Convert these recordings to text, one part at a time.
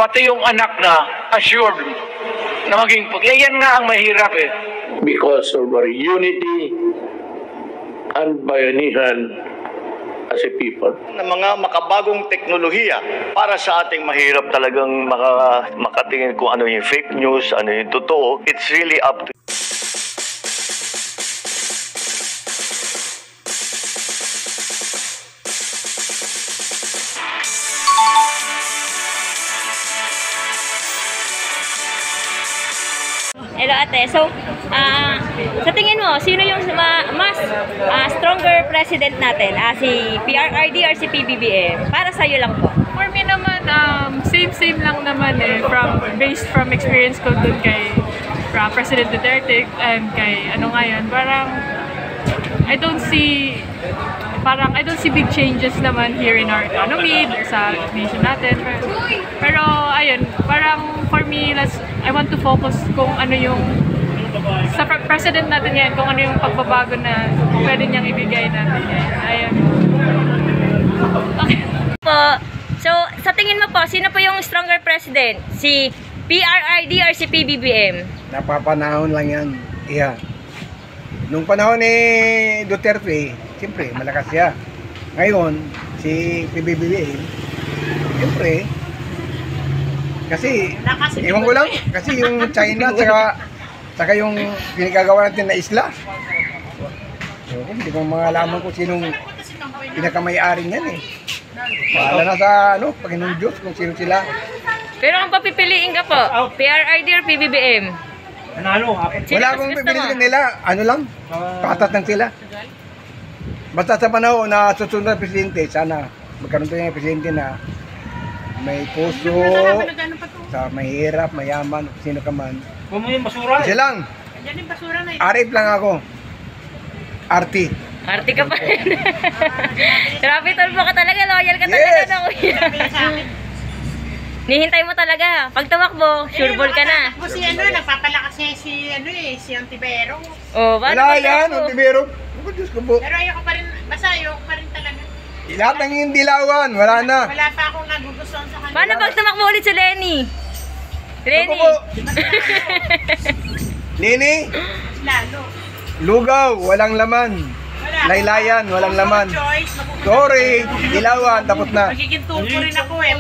pati yung anak na assured na maging yan nga ang mahirap eh. Because of our unity and bayanihan as a people. Ng mga makabagong teknolohiya para sa ating mahirap talagang makatingin kung ano yung fake news, ano yung totoo. It's really up to Hello ate. So, sa tingin mo, sino yung mas stronger president natin? Si PRRD or si PBBM? Para sa'yo lang po. For me naman, same lang naman eh. Based from experience ko dun kay President Duterte and kay ngayon, parang I don't see big changes naman here in our economy, sa nation natin. Pero ayun, parang for me, I want to focus kung ano yung sa president natin yan, kung ano yung pagbabago na pwede niyang ibigay natin yan. Ayun. Okay. Po, so sa tingin mo po, sino po yung stronger president? Si PRRD or si PBBM? Napapanahon lang yan. Yeah. Nung panahon ni Duterte, siyempre, malakas siya. Ngayon, si PBBM, siyempre, kasi, ewan ko lang, kasi yung China, saka yung pinagagawa natin na isla. So, hindi ko malaman kung sinong pinakamay-ari niyan eh. Bahala na sa, Panginoon Diyos, kung sino sila. Pero kung papipiliin ka po, PRRD or PBBM? Wala akong pipiliin nila, patat lang sila. Basta sa panahon na susunod na presidente, sana magkaroon tayo ng presidente na may puso, sa mahirap, mayaman, sino ka man. Kasi lang, arif lang ako. Arti. Arti ka pa rin. Grabe, tolpo ka talaga, loyal ka talaga na kuya. Nihintay mo talaga. Pag tumakbo, sure ball ka na. Si nagpapalakas niya si Ontivero. Oh, wala yan, Ontivero. Diyos ko po. Pero ayoko pa rin, basta ayoko pa rin talaga. Lahat ng yung dilawan, wala na. Wala pa akong nagugustuhan sa kanila. Paano pag tumakbo ulit si Lenny? Lenny? Lenny? Lalo. Lugaw, walang laman. Laylayan, walang laman. Sorry, dilawan, tapos na. Magiging tulpo rin ako eh.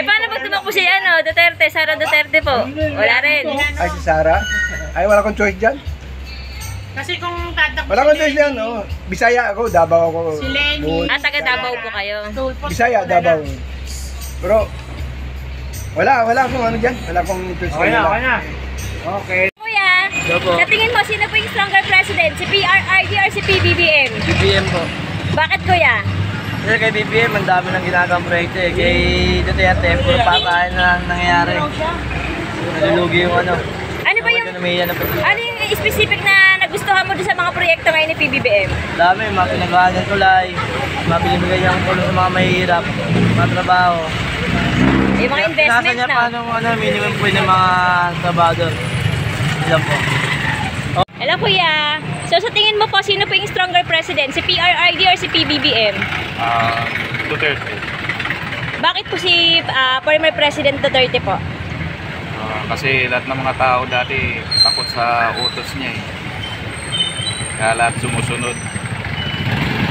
Paano pag tumakbo si Duterte, Sara Duterte po? Wala rin. Ay, si Sara? Ay, wala kong choice dyan. Kasi kung tatakbo wala kong choice dyan, Bisaya ako, Davao ako. Si Lenny. Taga Davao po kayo. Bisaya, Davao. Pero, wala akong dyan. Wala akong choice dyan. Okay na. Okay. Kuya, sa tingin mo, sino po yung stronger president? Si PRRD or si PBBM? BBM po. Bakit kuya? Kasi kay BBM, ang dami ng ginagawang proyekto eh. Kay Duterte, puro patayan na nangyayari. Nalulugi yung Ano ba yung, ano yung specific na nagustuhan mo doon sa mga proyekto ngayon ni PBBM? Dami, mga pinagawa ng tulay, mabilibigay niyang tulong sa mga mahirap, mga trabaho. Yung mga investment Nasa niya pa minimum po yung mga trabador. Ilan po. Hello kuya. So sa tingin mo po, sino po yung stronger president? Si PRRD or si PBBM? Duterte. Bakit po si former President Duterte po? Kasi lahat ng mga tao dati takot sa utos niya eh. Kaya lahat sumusunod.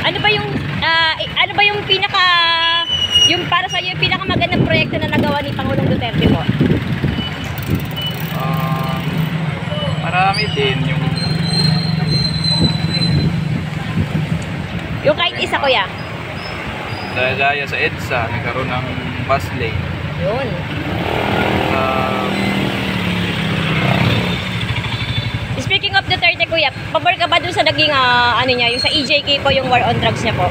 Ano ba yung yung para sa iyo yung pinakamagandang proyekto na nagawa ni Pangulong Duterte po? Marami din yung kahit isa kuya. Gaya sa EDSA, nagkaroon ng bus lane. Yun. Speaking of Duterte kuya, pabor ka ba dun sa naging yung sa EJK po, yung war on drugs niya po?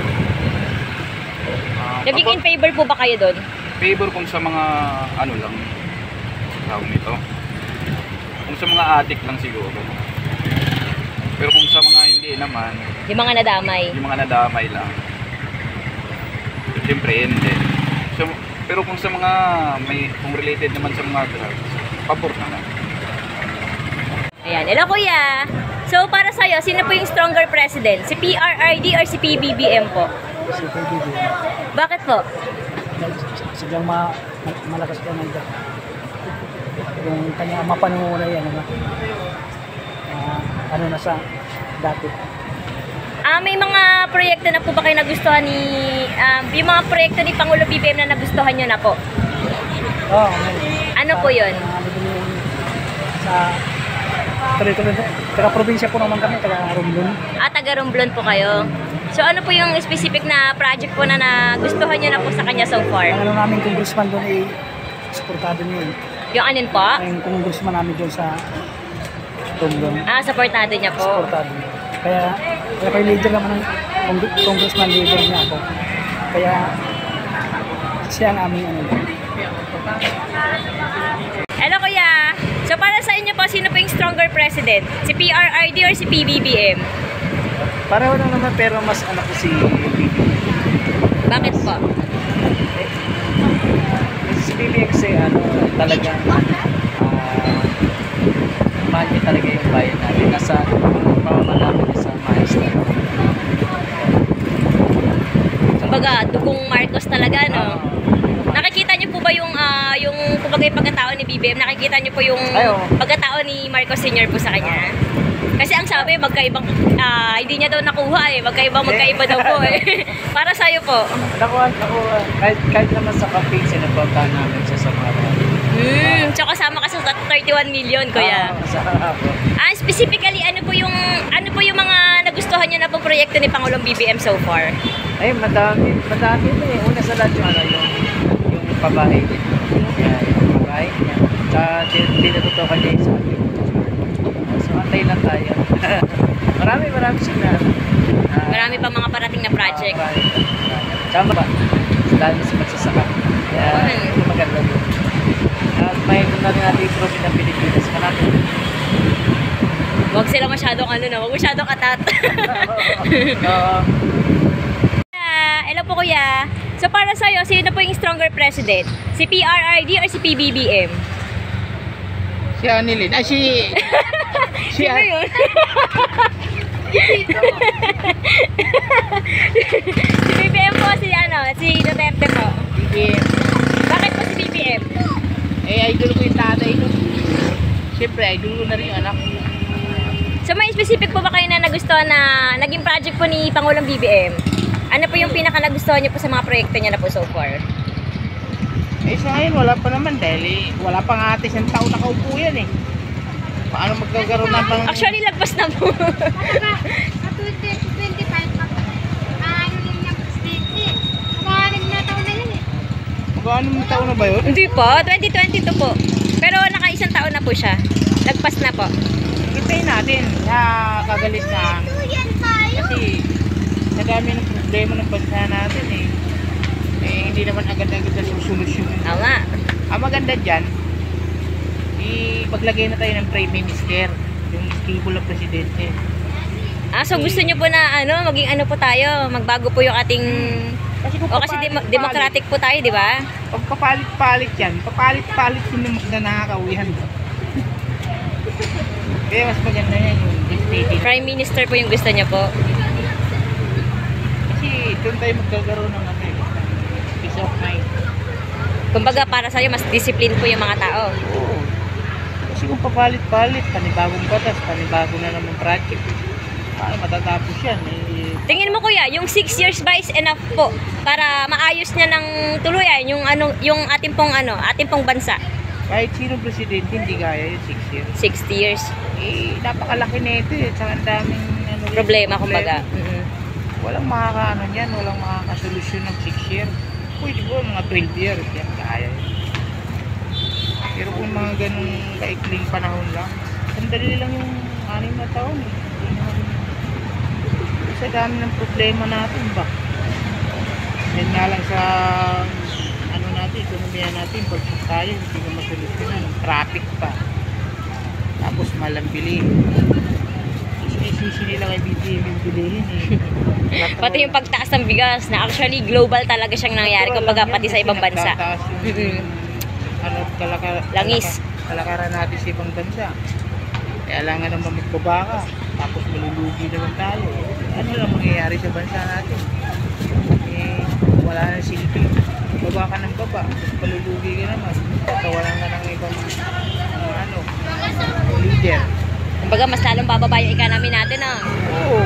Naging in favor po ba kayo doon? Favor kung sa mga lang tawag nito. Kung sa mga addict lang siguro. Pero kung sa mga hindi naman, yung mga nadamay lang. Siyempre hindi. So, pero kung sa mga kung related naman sa mga drugs, pabor naman. Ayan, hello kuya. So para sa'yo, sino po yung stronger president? Si PRRD or si PBBM po? Si PBBM. Bakit po? Sadyang malakas ka nandiyan. yung kanyang mapanunay ano na sa dati. May mga proyekto na po ba kayo nagustuhan ni, yung mga proyekto ni Pangulo BBM na nagustuhan nyo na po? Oo. Ano po yun? Sa tuloy-tuloy, taga-probinsya po naman kami, taga-Romblon. Taga-Romblon po kayo. So ano po yung specific na project po na nagustuhan nyo na po sa kanya so far? Ang ano namin congressman doon ay supportado niyo yun. Yung anin po? Yung congressman namin doon sa Romblon. Supportado niya po. Supportado. Kaya kayo leader naman ng congressman, leader niya ako. Kaya siya ang aming ano. Hello kuya! So para sa inyo po, sino po yung stronger president? Si PRRD or si PBBM? Pareho lang naman pero mas anak ko si BBM. Bakit po? Si BBM kasi talagang mahal niya talaga yung bayan natin. Nasa pamamalapit niya sa maestra. Kumbaga, dugong Marcos talaga, no? Nakikita niyo po ba yung kumbaga yung pagkatao ni BBM? Nakikita niyo po yung pagkatao ni Marcos Sr. po sa kanya? Kasi ang sabi, magkaibang, hindi niya daw nakuha magkaiba daw po eh. Para sa'yo po? Nakuha. Kahit naman sa campaign, sinapuntahan namin siya sa mga So kasama ka sa 31 million, kuya. Specifically, ano po yung mga nagustuhan niyo na pong proyekto ni Pangulong BBM so far? Ay, madami eh. Una sa lahat yung pabahay niya. Yung pabahay niya. Tsaka tinututukan niya yung sa akin. So, antay lang tayo. marami siya na. Marami pa mga parating na project. Tsaka ba? Lalo sa magsasaka. Kaya, ito maganda doon. At may doon natin natin i-prove ng Pilipinas. Malapit. Huwag sila masyadong huwag masyadong atat. Hello po kuya. So para sa'yo, sino po yung stronger president? Si PRRD or si PBBM? Si Anilin. Si Sino yun? Si BBM po, si Duterte po. BBM. Bakit po si BBM? Idol ko yung tatay ko. Siyempre, idol ko na rin yung anak. So may specific po ba kayo na nagustuhan na naging project po ni Pangulong BBM? Ano po yung pinaka nagustuhan niyo po sa mga proyekto niya na po so far? Sa ngayon, wala pa naman dahil wala pa nga ate isang taon nakaupo yan eh. Paano magkakaroon na pang... Actually, lagpas na po. Sa 2025, ano din niya presidente. Mag-aanim na taon na yun eh. Mag-aanim na taon na ba yun? Hindi po, 2022 po. Pero naka-isang taon na po siya. Lagpas na po. Hintayin natin na kagalit na. Kasi nadami ng problema ng bansa natin eh. Hindi naman agad-agad na solusyon. Tama. Ang maganda dyan, ipaglagay na tayo ng Prime Minister, yung stable na presidente. So gusto niyo po na maging po tayo, magbago po yung ating... Kasi democratic po tayo, di ba? Pag papalit-palit yan, papalit-palit yun ng magnanakawihan. Kaya mas maganda yan yung dictating. Prime Minister po yung gusto niya po. Kasi doon tayo magkakaroon ng peace of mind. Kumbaga para sa'yo, mas discipline po yung mga tao. Oo. Kasi kung papalit-palit, panibagong batas, panibago na naman project. Matatapos yan. Tingin mo kuya, yung 6 years ba is enough po para maayos niya ng tuluyan yung ating pong bansa? Kahit sino presidente, hindi kaya yung 6 years. 60 years. Napakalaki na ito eh. Tsaka ang daming problema, kumbaga. Walang niyan, walang makakasolusyon ng 6 years. Pwede po, mga 12 years, yan kaya. Pero kung mga ganung kaikling panahon lang, sandali lang yung 6 na taon eh. Sa dami ng problema natin ba? Yan nga lang sa natin, ekonomiya natin, pagsak tayo, hindi na masolusyonan. Traffic pa. Tapos malambili. Isisi nila kay BBM yung bilihin eh. Pati yung pagtaas ng bigas na actually global talaga siyang nangyayari kumbaga pati sa ibang bansa. Langis. Kalakaran natin sa ibang bansa. Kaya lang nga naman magbabaka. Tapos malulugi naman tayo. Ano lang mangyayari sa bansa natin? Wala na silbi. Baba ka ng baba. Malulugi ka naman. Kawalan ka ng ibang ano, leader. Kumbaga, mas lalong bababa yung economy natin, ah. Oo.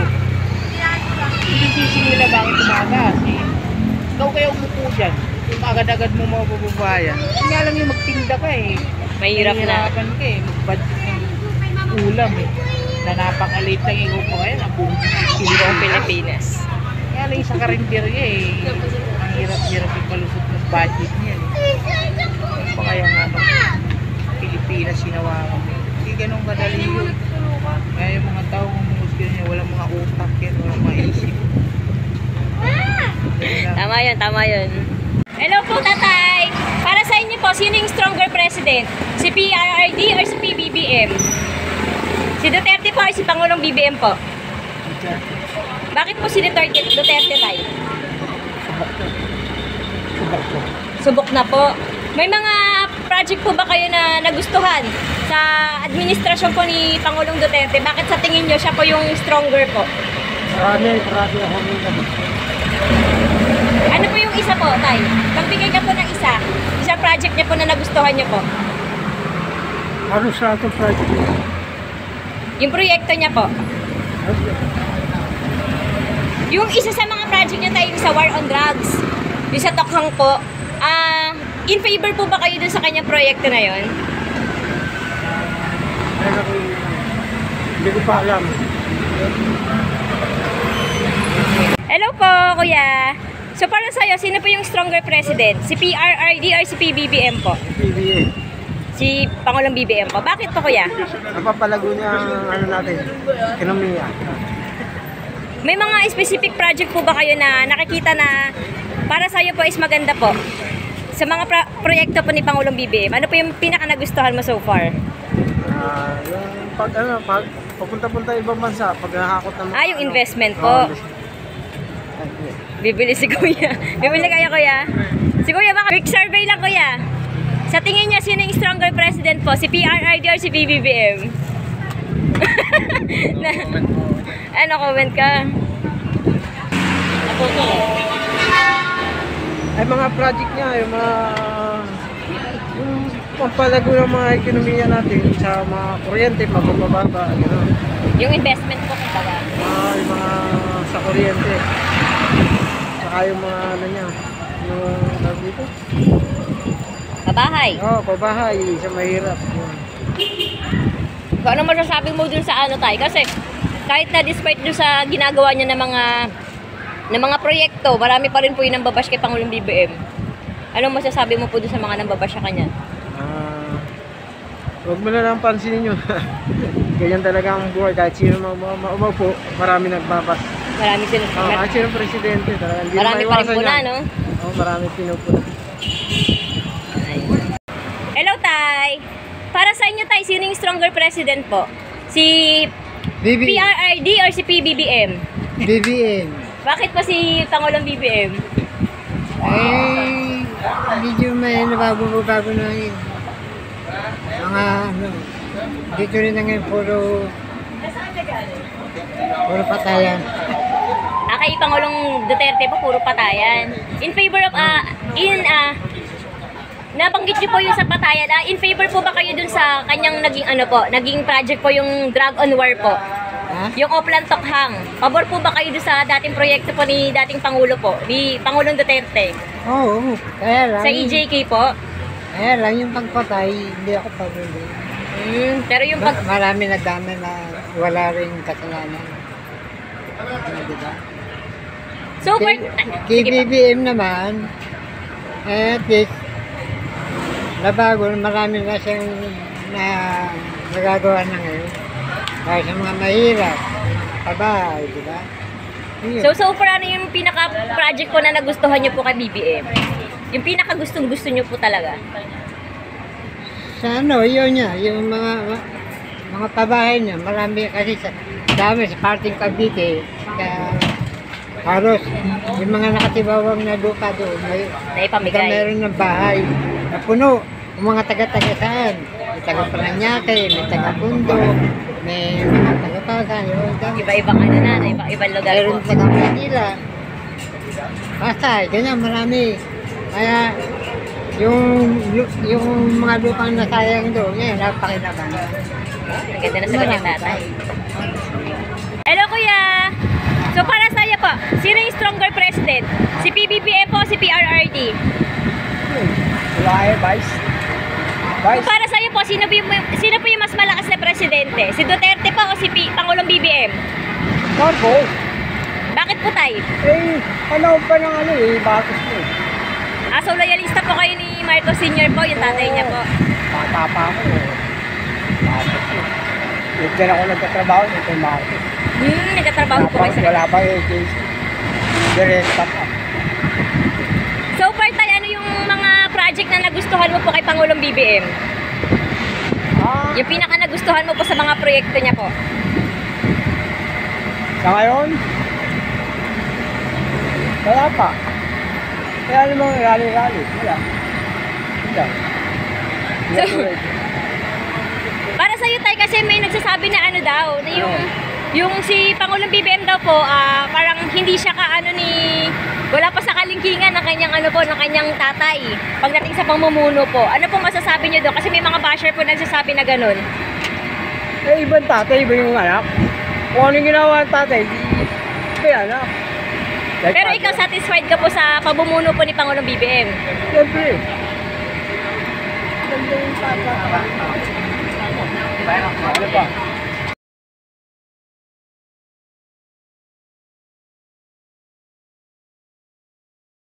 Sinisising nila bakit tumagas. Ikaw kaya umupo dyan. Kung agad-agad mo mapapabayan. Hindi nga lang yung magtinda ka eh. Mahirap na. Mahirapan ka eh. Mag-budget ng ulam eh. Na napakaliit lang yung upo ngayon. Ang buong Buong Pilipinas. Kaya lang yung sa karinderya eh. Ang hirap-hirap yung palusot ng budget niya eh. Pa kaya nga Pilipinas sinawakan eh. Hindi ganun kadali yun. Kaya yung mga tao umuusgan niya, walang mga utak yan, walang maisip. Tama yun, tama yun. Hello po, tatay! Para sa inyo po, sino yung stronger president? Si PRRD or si PBBM? Si Duterte po or si Pangulong BBM po? Bakit po si Duterte tayo? Subok na po. May mga project po ba kayo na nagustuhan sa administrasyon po ni Pangulong Duterte? Bakit sa tingin nyo siya po yung stronger po? Marami ako nila. Ano po yung isa po, tay? Magbigay ka po ng isa. Isang project niya po na nagustuhan niyo po. Ano sa ating project? Yung proyekto niya po. Yung isa sa mga project niya tayo, yung sa War on Drugs, yung sa Tokhang po, in favor po ba kayo dun sa kanyang proyekto na yon? Hindi ko pa alam. Hello po, kuya. So para sa'yo, sino po yung stronger president? Si PRRD or si PBBM po? PBA. Si Pangulong BBM po. Bakit po, kuya? Napapalago niya ang ano natin, ekonomiya. May mga specific project po ba kayo na nakikita na para sa'yo po is maganda po? Sa mga proyekto po ni Pangulong BBM, ano po yung pinaka nagustuhan mo so far? Yung pag papunta-punta ibang bansa, pag nakakot ng yung investment po. Bibili si kuya. Bibili kayo, kuya. Si kuya, baka quick survey lang, kuya. Sa tingin niya, sino yung stronger president po? Si PRRD or si PBBM? Ano, comment ka? Ay mga project niya, yung mga pampalago ng mga ekonomiya natin sa mga kuryente, mabababa, gano'n. Yung investment po, kumbaga. Yung mga sa kuryente. Saka yung mga ano niya, yung tawag dito? Pabahay. Oo, pabahay, sa mahirap. Kung ano masasabi mo dun sa ano tayo? Kasi kahit na despite dun sa ginagawa niya ng mga proyekto, marami pa rin po yung nambabash kay Pangulong BBM. Anong masasabi mo po dun sa mga nambabash sa kanya? Huwag mo na lang pansinin yun. Ganyan talaga ang buhay. Kahit sino umaupo, marami nagbabas. Marami sila. Kahit sino presidente. Talaga, marami pa rin po na, no? Oo, marami pinupuna. Hello, tay! Para sa inyo, tay, sino yung stronger president po? Si PRRD or si PBBM? BBM. Bakit pa si Pangulong BBM? Medyo may nabago na yun. Mga dito rin na ngayon puro patayan. Kay Pangulong Duterte po, puro patayan. In favor of, nabanggit niyo po yung sa patayan. In favor po ba kayo dun sa kanyang naging project po yung drug on war po? Yung Oplan Tokhang. Pabor po ba kayo dun sa dating proyekto po ni dating Pangulo po, ni Pangulong Duterte? Oo, kaya lang. Sa EJK po? Kaya lang yung pagpatay, hindi ako pabili. Pero yung marami nagdami na wala rin kasalanan. Diba? So, KBBM naman, at least, nabago, marami na siyang nagagawa na ngayon. Para sa mga mahirap, kabahay, diba? So far, ano yung pinaka-project po na nagustuhan nyo po kay BBM? Yung pinaka-gustong-gusto nyo po talaga? Sa yun niya, yung mga pabahay niya, marami kasi dami sa parting Cavite, halos, yung mga nakatibawang na lupa doon, may meron ng bahay na puno, yung mga taga-taga saan, may taga-Paranaque, may taga-Pundo, may mga taga-Pasan, iba-ibang iba-ibang lugar po. Meron taga-Manila, Pasay, ganyan, marami. Kaya, yung mga lupang nasayang doon, ngayon, napakinaban. Ang ganda na sa kanyang tatay. Hello, Kuya! So, para sa iyo po, sino yung stronger president? Si PBBM po o si PRRD? Wala kayo, Vice. Kung para sa iyo po, sino po yung mas malakas na presidente? Si Duterte po o si Pangulong BBM? Marcos. Bakit po tay? Panahon pa ng Marcos mo. So loyalista po kayo ni Marcos Sr. po, yung tatay niya po. Bata pa ako. Marcos po. Diyan ako nagtatrabaho dito, Marcos. Nagtatrabaho po kayo sa wala pa yung case. Direkta pa. So far tay, ano yung mga project na nagustuhan mo po kay Pangulong BBM? Yung pinaka nagustuhan mo po sa mga proyekto niya po? Sa ngayon? Wala pa. Kaya namang rally-rally. Wala. So, para sa iyo tay, kasi may nagsasabi na ano daw, na yung si Pangulong BBM daw po, parang hindi siya wala pa sa kalingkingan ng kanyang ng kanyang tatay pagdating sa pamumuno po. Ano pong masasabi niyo doon? Kasi may mga basher po nagsasabi na ganun. Ibang tatay, iba yung anak. Kung anong ginawa ng tatay, iba yung anak. Pero ikaw satisfied ka po sa pamumuno po ni Pangulong BBM? Siyempre. Ganda yung tata. Ano ba?